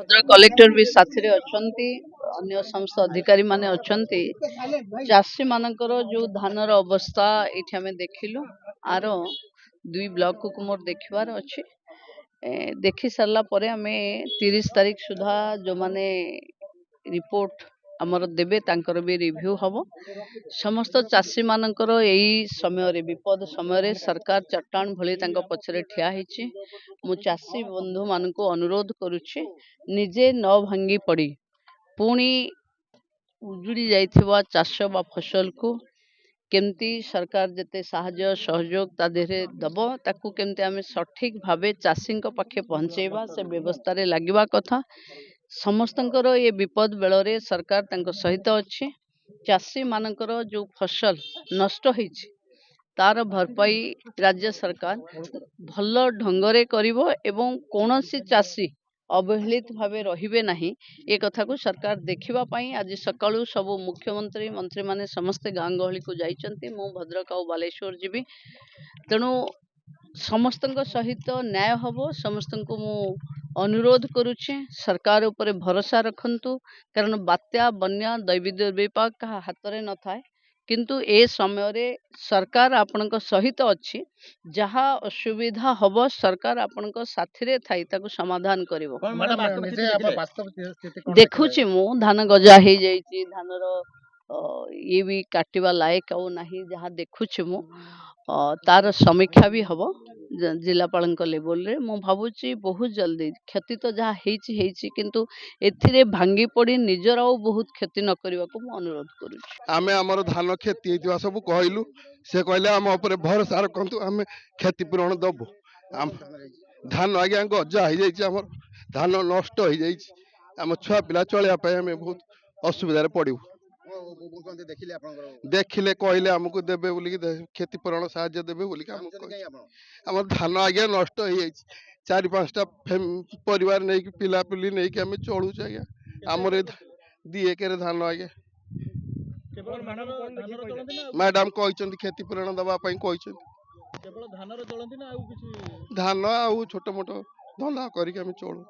Bhadrak collector भी साथी अछंती अन्य समस्त अधिकारी माने अछंती चाषी मानकर जो धानर अवस्था एठी हमें देखिलु आर दुई ब्लॉक को मोर देखबार अछि देखि सारला परे हमें 30 तारीख सुधा जो माने रिपोर्ट आमर देबे तांकर भी रिव्यू हबो समस्त चाषी मानकर यही समय रे विपद समय रे सरकार चट्टान भली तांको पछरे ठिया हिची मु चाषी बंधु मानको अनुरोध करुछि निजे न भांगी पड़ी पुणी उजुड़ी जाइथिबा चाष बा फसल को केमती सरकार जेते साहाय्य सहयोग ता देहरे दब ताकू केमती आमे सठिक भावे चाषी पाखे पहुंचेबा से व्यवस्था रे लागिबा कथा समस्तंकर ये विपद बेलरे सरकार तांको सहित अछि चाषी मानकर जो फसल नष्ट होइछि तार भरपाई राज्य सरकार भल ढंगरे करिवो एवं कोनोसी चाषी अवहेलित भावे रहिबे नाही ए कथा को सरकार देखिबा पई आज सकाळु सब मुख्यमंत्री मंत्री माने समस्त गां गहली को जाइचंती मु भद्रक और बालेश्वर जीवी तेणु समस्तंक सहित न्याय हबो समस्तंको मु अनुरोध करुछि सरकार ऊपर भरोसा रखंतु कारण बात्या बन्या दैवी दुर्विपाक का हाथ रे न थाए किंतु ए समय रे सरकार आपनक सहित अछि जहा असुविधा हबो सरकार आपनक साथी रे थाई ताको समाधान करिवो देखुछि मु धान गजा हे जाइछि धानर ये भी काटिबा लायक आउ नाही जहा देखुछि मु तार समीक्षा भी हबो जिलापाल लेवल रे मु भावुची बहुत जल्दी क्षति तो जहाँ हेची किंतु एथिरे भांगी पड़ी निजर आउ बहुत क्षति न करबा को मु अनुरोध करूची आमे हमर धान क्षति हेतिवा सब कहलु से कहले हम ऊपर भरोसा रखंतु आमे क्षति पूरण दबो धान आज्ञा गजा हे जाइछि हमर धान नष्ट हे जाइछि हम छुआ पिला चलिया पय हमें बहुत असुविधा रे पड़िबो देखिले कहले हमको देबे बोली क्षति पूरण साहाय्य देबे बोली हमर धान आज्ञा नष्ट हे जाइछि चारि पांचटा परिवार नै कि पिला पिली नै कि हमें चलु आज्ञा हमर दी एकर धान आज्ञा मैडम कहछन क्षति पूरण दबा पई कहछन केवल धानर चलंती ना आउ किछि धान आउ छोट मोट धंदा करी के हमें चलु